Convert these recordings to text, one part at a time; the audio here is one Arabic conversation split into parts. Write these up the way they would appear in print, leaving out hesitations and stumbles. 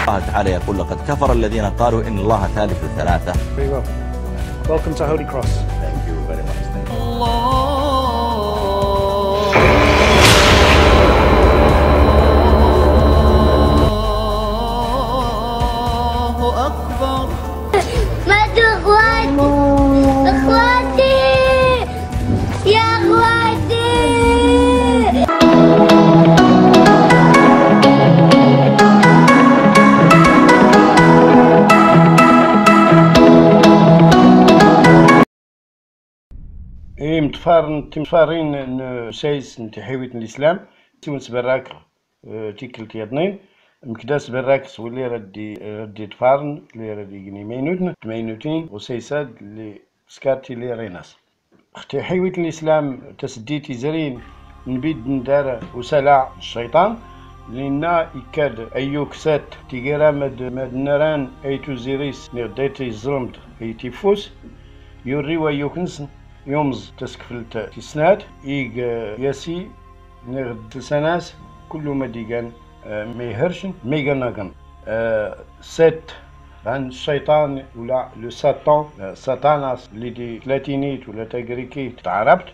الله تعالى يقول لقد كفر الذين قالوا إن الله ثالث ثلاثة. Very well. Welcome to Holy Cross. Thank you very much. الله أكبر. مدوا إخواتي يا إخواتي. متفارين سايس نتحيويت الإسلام تونس براك تيكل يضنين مكداس براكس واللي ردي تفارن اللي ردي جني مينوتين وسيساد اللي سكارتي اللي ريناس اختي حيويت الإسلام تسديتي زرين نبيد ندار وسلع الشيطان لنا يكاد أيوك سات تيجرا مد نران أيتو زيريس نغديتي الزرمت أيتي فوس يوري ويوكنسن يومز تسكفلت تسنات إيج ياسي نغد سناس كل ما ديجان ميهرشن ميغناغن ست عن الشيطان ولا لو ساتان ساتاناس اللي دي لاتينيت ولا تاغريكيت تعرفت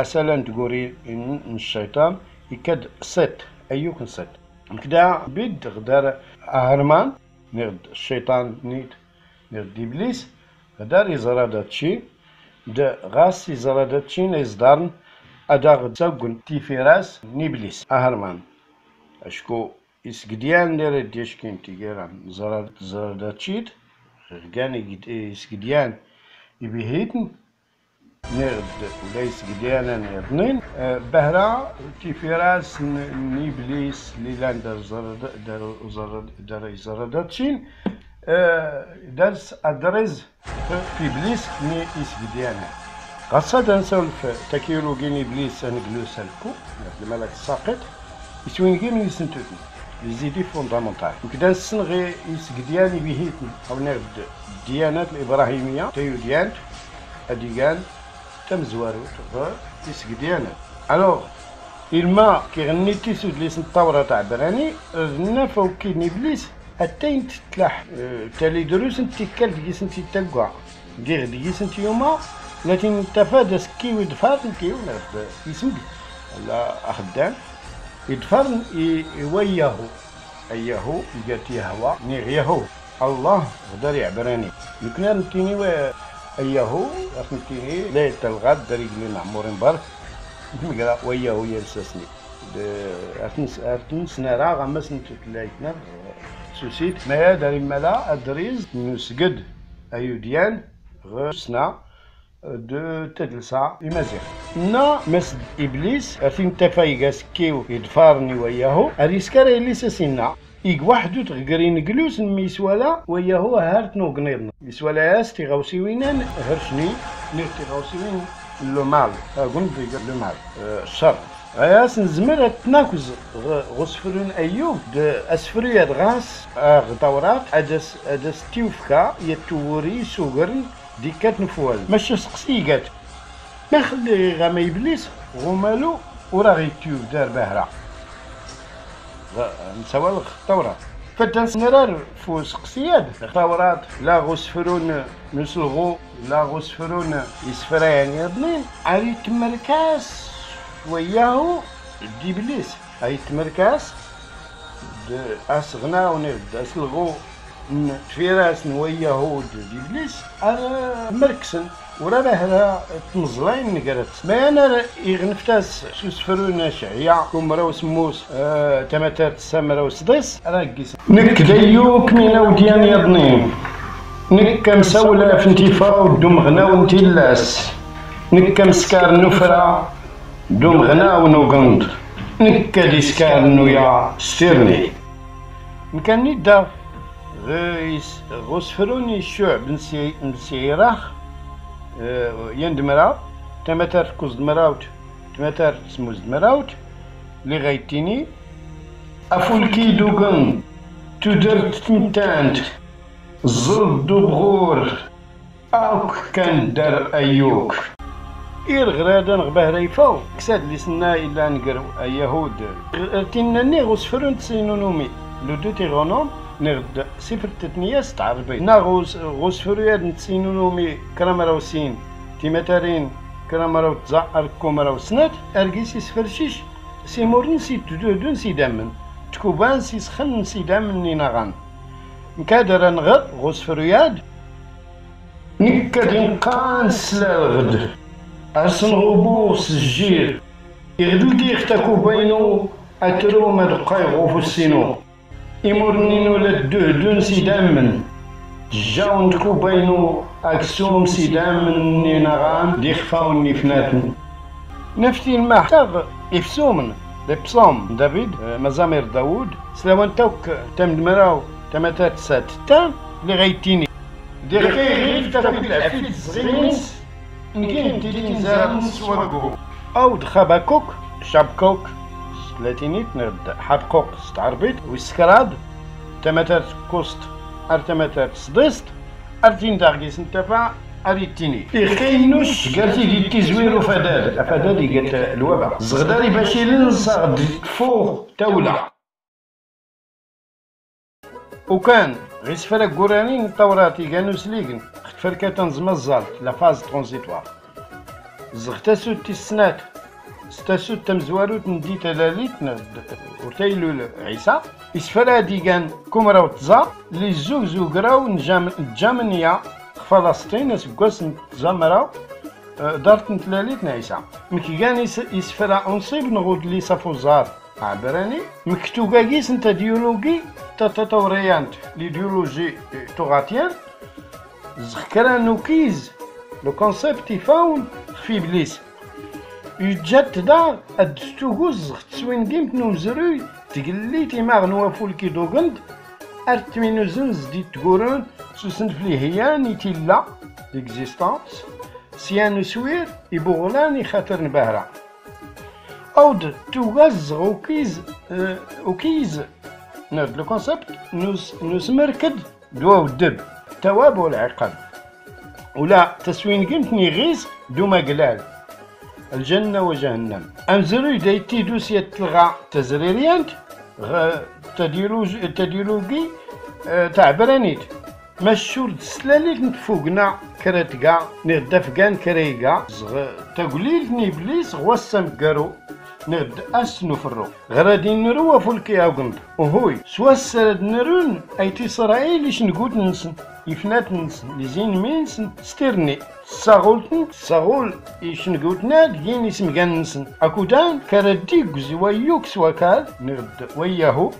أسألا تقولي إن الشيطان يكاد ست أيوك ست كدا بيد غدار أهرمان نغد الشيطان نيت نغد إبليس غدار يزرادات شي دا غاس يزرادات شي نيزدارن أداغ تساقن تيفيراس نيبليس أهرمان أشكو إسقديان دير ديشكين تيجيران زرادات شيت غاني إسقديان يبيهيتن نغد وليس قديانا نغدنين بهرا تيفيراس نيبليس ليلان در زرداتشين درس أدرز في بليس ني إس قديانا قصدا نسولف تكيلو جين إبليس نجلوس الكو الملك الساقط يسوين جيم يسنتوتن يزيدي فوندامونتال وكدا نسنغي إس قدياني بيهيتن أو نغد الديانات الإبراهيمية تيو ديانت أديغان تم زوارو تسقديانا الوغ إلما كيغني تيسود ليس الطورة تاع براني رنا فوكين إبليس أتين تتلاح تالي دروس نتيكال ديس نتي تلقع دير ديس نتي يوما لكن تفادى سكي ويدفار نتي ونرد يسمد لا أخدام يدفار وياهو أياهو يقاتي هوا نيغياهو الله غدار يعبراني يمكن نتيني أيهو أخنتيني ليلة الغد دريق لنا عمورين برك مقرا وياهو يلسسني أرتن سنرا غمس نتلايتنا سوسيت ما داري ملا أدريز نسجد أيو ديان غسنا دو تدلسا يمازيغ نا مسد إبليس أرتين تفايقاس كيو يدفارني وياهو أريسكارا اللي سسينا إيق وحدو تغقرين قلوس ميسوالا وياهو هارت نوغنيرنا ميسوالا ياستي غوسيوينان هرشني نيرتي غوسيوين لو مال أقول بيقر لو مال الشر غياس نزمر تناكوز غسفرون أيوب أسفريات غاس غطورات أدس تيوفكا يتوري سوغرن ديكات نفوال ماشي سقسيقات ما خلي غاما إبليس غمالو ورا غيتيوب دار بهرا نسوال التوراة فدانس نرار فوس قصياد التوراة لا غسفرون نسلغو لا غسفرون يسفران يضنين عري تمركاس وياهو دي بليس عري تمركاس أسغنا ونرد أسلغو تفيراس وياهو دي بليس على مركسن ورا بهرا تنزلين نقرت ما انا يغنفتاس شو سفرونا شعيا كمرا وسموس تماتات سمرا وسديس راكيس نك ديوك من وديان يضنين نك مسولة في انتفاع ودوم غنا ونتيلاس نك مسكار نفرا دوم غنا ونوغند نك ديسكار نويا ستيرني نكني دا غيس غسفروني الشعب نسيراخ يندمراو تماتر كوز دمراوت تماتر سموز دمراوت لي غايتيني افولكي دوغن تودرت تمتانت زرد بغور اوك كان دار ايوك غرادا نغباه ريفاو كساد لي سنا الا نقرو يهود ارتينا ني غسفرون تسينونومي لو دوتيغونوم نغد صفر تتنياس تعربي نا غوس فرياد نتسينونومي كرامراوسين تيمتارين كرامراو أركومراو سنات أرجيسي سفرشيش سيمورين سي تدودون سي دامن تكوبان سي سخن سي دامن نيناغان نكادر نغد غوس فرياد نكاد نقانس لغد أرسن غبوس الجير يغدو دي اختاكو بينو أترو مدقاي غوفو السينو إمورنينو لدودون سي دامن جاون تكو بينو أكسوم سي دامن نيناغان دي خفاون نفناتن نفتي المحتاغ إفسومن لبصوم دافيد مزامير داوود سلاوان توك تمدمراو تمتات ساتتا لغايتيني دي غير تاكل العفيد الصغيرينس نكين تيلين زارن سواقو أو دخاباكوك شابكوك لاتينيت نرد حبقوق ستعربيت ويسكراد تمتات كوست ارتمتات صدست ارتين داغيس نتفع اريتيني إخينوش قالتي دي تزويرو فداد قالت الوبا زغداري باش يلنصغد فوق تولع وكان غيس فرق قرانين طوراتي كانو سليقن خت فركة تنزمزال لا فاز ترانزيتوار زغتاسو تيسنات ستاسو تمزوارو تندي تلاليت ورتايلو عيسى إسفرادي كان كومراو تزا لي زوغراو نجامنيا فلسطين اسكواس نتزامراو دارت نتلاليت عيسى مكي كان إسفرا أنصيب نغود لي سافوزار عبراني مكتوكاكيس نتا ديولوجي تطوريانت ليديولوجي توغاتيان زخكرا نوكيز لو كونسيبت يفاون في بليس يجات دا الدستوغوز تسوين قيمت نوزروي تقليتي ماغ نوافو الكي دوغند ارتمينو زنز دي تقورون سوسن فليهيان يتيلا ليكزيستانس سيانو سوير يبغلاني خاطر نبهرا أود توغاز وكيز نرد لو كونسيبت نسمركد دوا ودب تواب والعقاب ولا تسوين قيمتني غيز دو مقلال الجنة وجهنم أمزروي دايتي دوسية تلغى تزريريانت تديولوجي تعبرانيت مشهور سلاليك نتفوقنا كراتكا نردفقان كريكا تقليل نيبليس غوصم قارو نرد أسنو فرو غرادي نروا فولكي أوغند وهوي سوا السرد نرون أيتي إسرائيل إيش نقود ننسن يفنات ننسن لزين مينسن ستيرني ساغول إيش نقود ناد ين اسم جنسن أكودان كرديك زوايوك سواكال نرد وياهو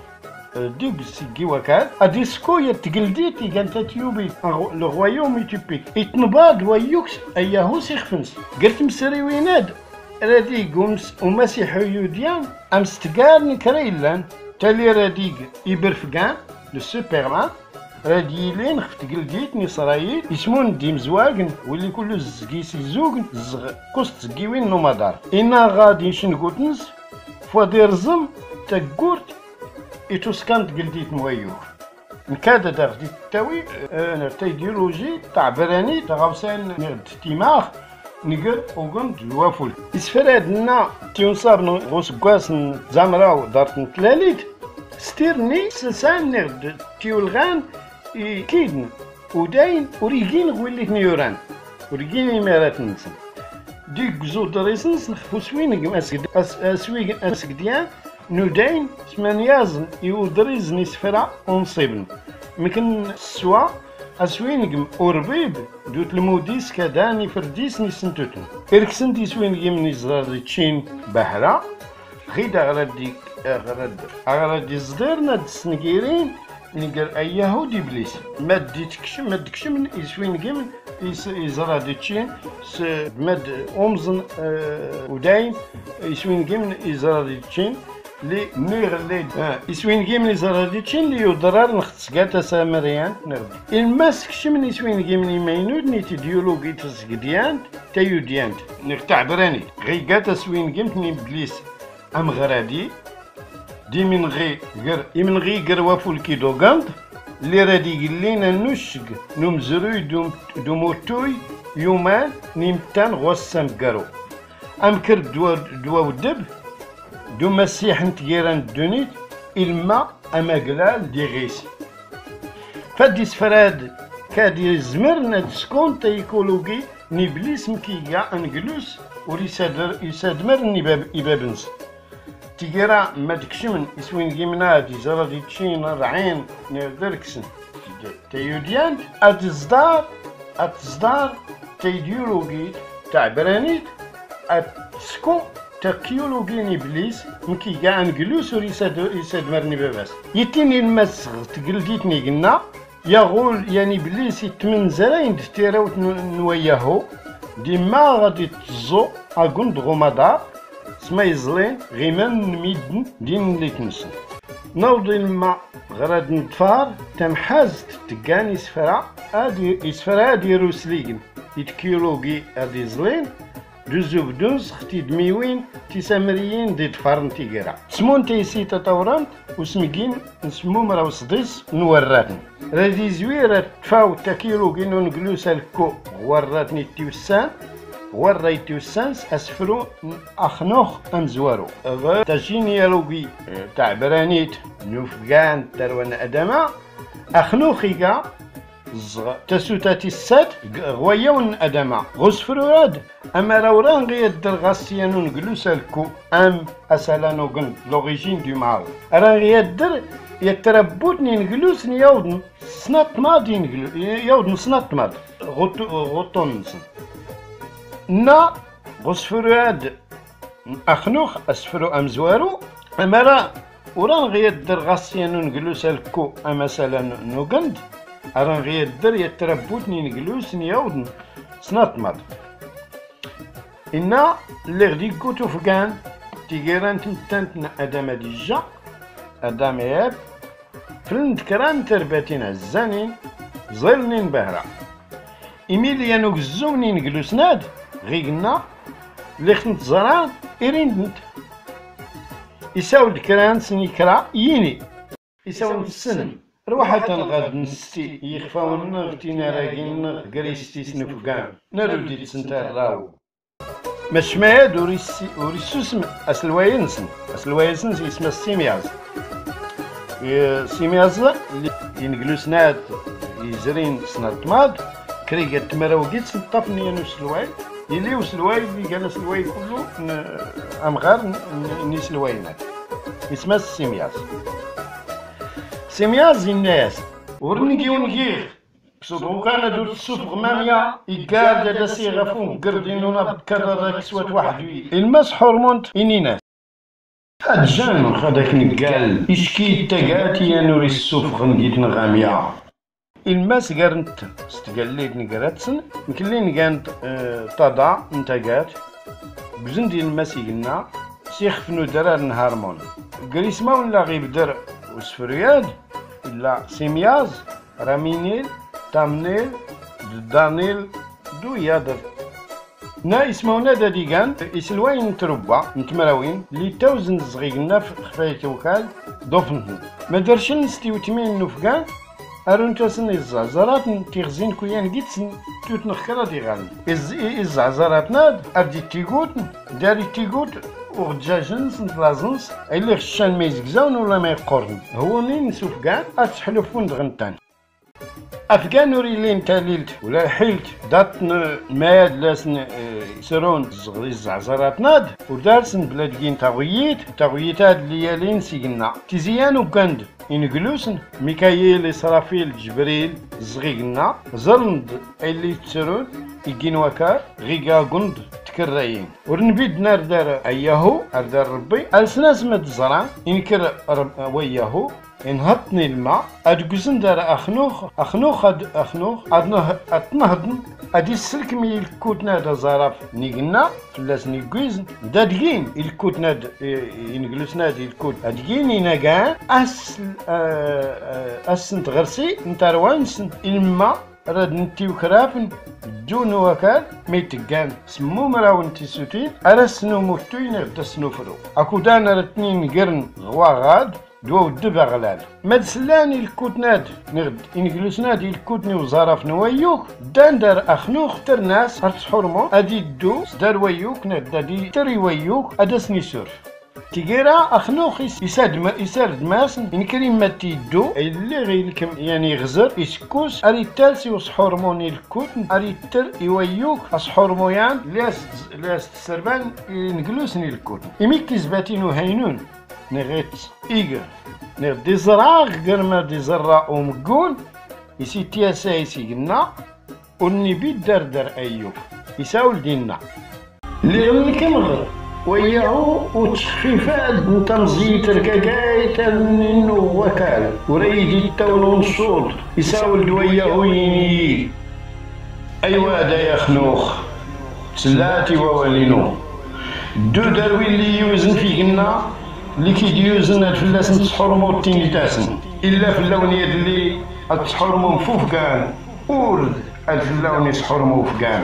ديكس كي وكال أديسكو يتقلديتي كانت تيوبي لو رويوم يتوبيك يتنباد ويوكس أياهو سيخفنس قلت مسريويناد راديك ومسيح يوديان أمستقارن كريلان تالي راديك يبرفقان للسوبرمان راديلين خفت قلديتني صرايل يسمون ديم زواقن واللي كله زقيسي زوقن كوست زقيوين نومادار إنا غادي شنقوتنس فوادير زم تقورت إتوسكانت قلديت مويوه نكاد داغدي التاوي نرتا ايديولوجي تاع براني تاع غوسان نرد تيماغ نقر وقمت الوافل إسفرادنا تيونصار غوس كواس زامراو دارت نتلاليت ستيرني سلسان نرد تيولغان كيدن وداين وريجين غويليت نيوران وريجين إمارات نسن ديك زو دريسنس نخفو سوينك أسويق أسكديان نودين ثمانيازن يودريز نسفرا ونصيبن ممكن سوا اسوينكم اوربيب دوت الموديس كداني فرديس نسنتوتن اركسن دي سوينكي من يزرار تشين بحرا غيدا غردي غردي زديرنا دسنكيرين نقر اياهو دي بليس ما ديتكش من يسوينكي من يزرار تشين مد امزن ودايم يسوينكي من يزرار تشين لي نير لي يسوين جيم لي زراديتشين لي يضرر نختسقاتا سامريان نرد الماسك شمن يسوين جيم لي ماينود نيتي ديولوجي تسقديان تايوديانت نقطع براني غيقاتا سوين جيم تني بليس ام غرادي دي من غي قر وافولكي دوغاند لي رادي قلينا نشق نمزروي دوموتوي يومان نيمتان غوسام قارو ام كر دوا ودب دو مسيح نتجيران دونيت إلما أما قلال دي غيسي فدي سفراد كادي زمرنا تسكون تايكولوجي نبليس مكيا انجلوس يسادمر إبابنس تيجرا ما تكشمن يسوين جيمنا دي زرا دي تشين رعين نيردركسن تيوديان أتصدار تيديولوجي تعبرانيت أتسكو تكيولوجي نبليس مكيا انجلوس يسادمرني باباس يتيني المسغ تقلديتني قلنا يقول يعني بليس يتمن زراين دفتيراوت نوياهو ديما غادي تزو اكون دغومادا سما يزلين غيمان ميدن دين اللي تنسن نوضي الماء غراد نطفار تمحاز تتقاني سفرا هادي روسليغن يتكيولوغي هادي زلين دوزو بدوز ختي دميوين تيسامريين دي تفارن تيقرا سمون تيسي تطوران وسمكين نسمو مراو صديس نوراتن رادي زويرة تفاو تاكيلوغي نونقلوس الكو غوراتني تيوسان غورا تيوسانس اسفرو اخنوخ امزوارو تاجينيالوغي تاع برانيت نوفقان تروان ادما اخنوخيكا تسوتاتي السات غويون ادما غسفرود اما راوران غيدر غاسيانون جلوس الكو ام اسالانو غن لوريجين دو مال راه غيدر يتربوتني نجلوس يودن سنات مادي يودن سنات ماد غوتونسن نا غسفرود اخنوخ اسفرو امزوارو اما راه وران غيدر غاسيانون جلوس الكو ام اسالانو غند أران غيدر يتربوتني نجلوس نيودن سنطمد إنا اللي غدي كوتو فكان تيجيران تنتنا أدام ديجا أدام ياب فلند كران ترباتين الزانين زرنين بهرا إميليانو قزوني نجلوس ناد غيقنا اللي خنت زران إريندنت يساود كران سنيكرا ييني يساود السن روحة غاد نستي يخفاون غتينا راكين قريستي سنفقان نردي تسنتار راو مش ماياد وريسو اسم اسلواينسن اسمها السيمياز سيمياز اللي ينقلوس ناد يزرين سنات ماد كريقة تمراوكيت سنطفني انو سلواي يليو سلواي اللي قال سلواي كله امغار ني سلواينات اسمها السيمياز سيمياز الناس ورنقي ونقيغ بصدقو كان دور السوف غمامية إيكار دادا سيغافون قردينونا بتكرر كسوات واحد الماس حرمونت إنيناس هاد جان خداك نقال إشكي تاقاتي يا نوري السوف غنقيت نغامية الماس قارنت استقاليت نقراتسن مكلين قانت طادا نتاقات بزن ديال الماس يقلنا سيخفنو درار نهارمون قريسما ولا غيبدر وسفرياد لا سيمياز رامينيل تامنيل دانيل دو يادر نا اسمونا داديقان اسلوين تربا نتمراوين لي توزن صغيقنا في خفاية وكال دوفنهن ما درشن ستيوتمين نفقان ارونتوسن الزعزرات تيغزين كويان جيتسن توت نخكرا ديغان الزعزرات ناد ادي تيغوت داري تيغوت وغجاجنس نتلازنس اللي خشان ما يزقزاون ولا ما يقرن هو نين نسوف كاع اتحلفون دغنتان افكان وريلين تاليلت ولا حيلت دات ماد لاسن يسرون الزعزرات ناد ودارسن بلادكين تاغويتات ليالين سيقنا تيزيان وكاند ينقلوسن ميكايل إسرافيل جبريل زغيقنا زرند اللي تسرون يجين وكار غيقا قند تكرايين ورنبيد نار دار اياهو دار ربي السناس ما تزرع ينكر وياهو ينهطني الماء ادقزن دار اخنوخ اتنهضن ادي السلك مي الكوتنا دا زراف نيقنا فلاس نيقويزن دادقين الكوتنا ينقلسنا دي الكوت ادقين ينقان اسن تغرسي نتاروانسن الماء راد نتيو كرافن دون وكال ميتقان سمو مراون تيسوتين ارسنو مفتوين غدا سنوفرو اكو دانا رتنين قرن غواغاد دو الدبا غلال مدسلاني الكوتناد نغد انجلسنا دي الكوتني وزارف نويوك دان دار اخنوخ ترناس هرت حرمو ادي دو دار ويوك نغد دي تري ويوك ادسني سور تيجيرا أخنوخ يسرد ماسن إن كريم تيدو اللي غيلكم يعني يغزر يسكوس أريتال سيوس هرموني الكوتن أريتال يويوك أص هرمويان لاس السربان نجلوسني الكوتن إمي كزباتين وهينون نغيت إيجر نغ ديزراغ قرما ديزرا ومقول يسي تياسا يسيقنا وني بيت دردر أيوب يساول دينا اللي غلكم غير وياهو وتخفيفات نتمزيت الكاكاي تنينو وكال وريدي التون نصوت يساول وياهو يني أيوا دا يا خنوخ تسلاتي ووالينو دو دروي اللي يوزن فيقنا اللي كيديوزن الفلاس نتحرمو التيني تاسن إلا في اللون يد اللي تحرمو فوفكان ورد الفلاون يتحرمو فكان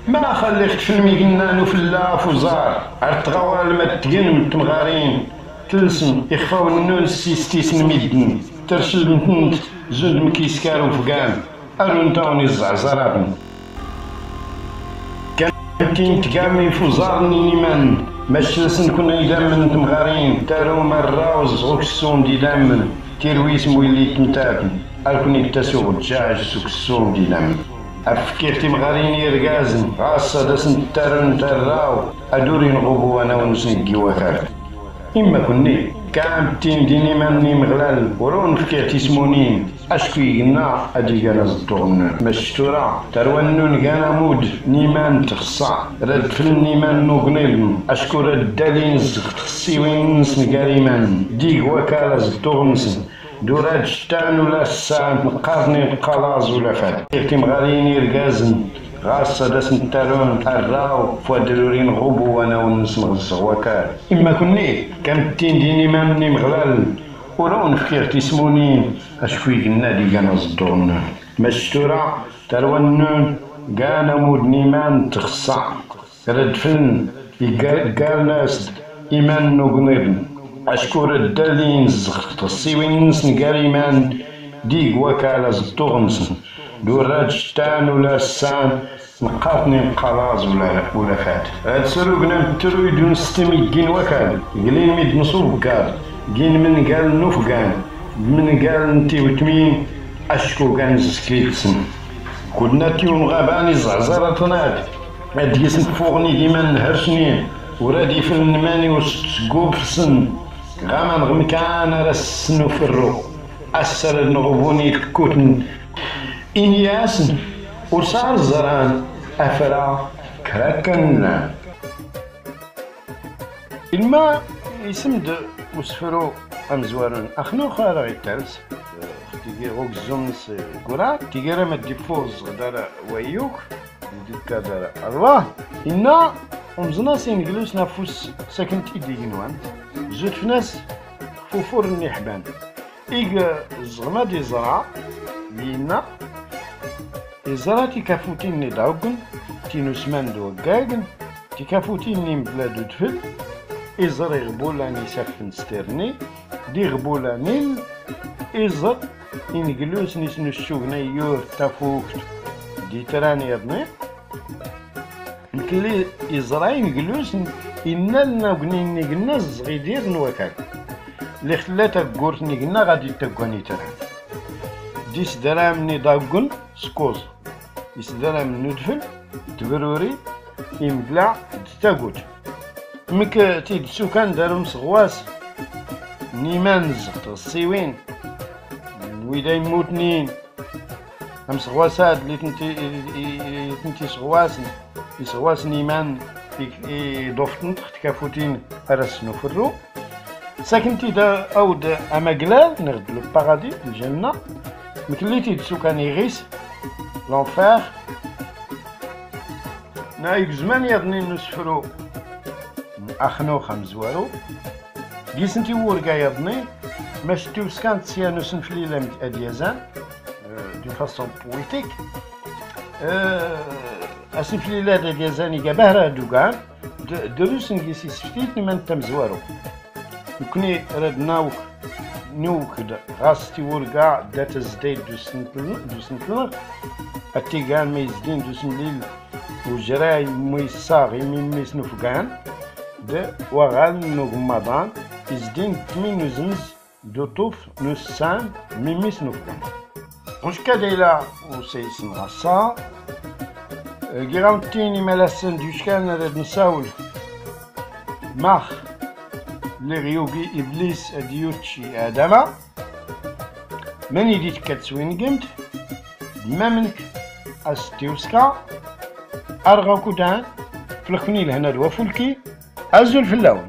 ما خليت فيلمي قلنا نفلا فوزار ارتغوال ما تقن تمغارين تلسن يخفاو النون سيستيسن ميدن ترشل نتنت زود مكيسكارو فقام ارون تاوني الزعزرابن كان تقامي فوزار نيمان ماشلسن كنا يدامن تمغارين تارو مراوز غوكسون دي دامن تيرويس مويلي تمتابن الكوني تاسو جاج سوكسون دي دامن أفكير تمغارين يرقازن غاصة داسن تارن تراو أدورين غبو أنا ونسنقي وكار إما كني كامتين ديني ماني مغلال ورون فكير تسمونين أشكي قلنا أدي قانا زدوغن مشتورا تروانون قانا مود نيمان تخصع رد فلن نيمان نوغنيلن أشكو رد دالين زغتخسيوين نسنقاريمان ديق وكالا زدوغنسن دورات شتان ولا الساعة نقارني القلاز ولا فات كيم غاليني رقازن غاصة داسن تارون الراو فوادرورين غبو وانا ونسمغ الزغوكار إما كني كامتين ديني مامني مغلال ورون فكير تسمونين أشكوي قلنا دي قانا زدوغنا مشتورا تروانون قانا مود نيمان تخصع رد فن قالناس إيمان نوغنيرن أشكر الدالين زغط السيوين نقاريمان ديق وكالا زدوغنسن دورات شتان ولا السان نقاطني القلاز ولا فات هاد سروقنا نتروي دون ستمي جين وكال قلين ميد نصوب قال جين من قال نوفقان من قال نتي وتمين أشكو كان زسكريتسن كنا تيوم غاباني زعزرة تناد هاد يسن فوقني ديما نهرشني ورادي في النماني وسقوب في السن غامان غمكان رسنو فرو أسر نغبوني الكوتن إنياسن وصار زران أفرا كراكن الماء يسمد وسفرو أمزوارن أخنو خارغ التالس تيجي غوك زومس كورا تيجي راه مدي فوز غدارا ويوك ديكا دارا الله إنا ومزناسين جلوس نافوس ساكنتي ديجنوان زوج فناس فوفور النحبان إيجا زغما دي زرع لينا الزرع تيكافوتين ندعوكن تينوسمان دوكاكن تيكافوتين نيم بلادو دفل إزر يغبولاني سافن ستيرني دي غبولاني إزر إنجلوس نسنو الشوغنا يور تافوكت دي تراني يضني نكلي إزراين جلوس إنا لنا وقنيني قلنا زغيدير نوكال اللي خلاتا قورتني قلنا غادي تاكواني تران ديس درامني داكون سكوز ديس درام ندفل تبروري يمقلع تاكوت مك تيد سوكان دارهم صغواس نيمان زغط السيوين ويدا يموتنين هم صغواسات اللي تنتي صغواسن يصغواس نيمان ضفتن تحت كافوتين أرسنو فرو ساكنتي دا أود أماقلال نغد لو باغادي الجنة مكليتي دسو كان يغيس لونفير نايك زمان يضني نسفرو أخنو خمزوارو جيسنتي ورقا يضني ماشتو سكانت سيانو سنفليلا مت أديازان دو فاسون بويتيك أسنفليلا ديازاني قبهرا دوغان دروس نجيسي سفتيت من تمزوارو يكوني راد نوك غاستي ورقا داتا زدايد دو سنتلنغ أتيقان ميزدين دو سنليل وجراي ميصاغ يمين ميسنو فقان de وغان نغمضان إزدين تمين زنز دوطوف نسان ميميس نفهم وش كاديلا وسيس نغصا جرامتيني ملاسن ديوشكان رد نساول ماخ لغيوغي إبليس ديوتشي آدما من يديت كاتسوين قمت ما منك أستيوسكا أرغاو كودان فلخني لهنا الوفلكي أزول في اللون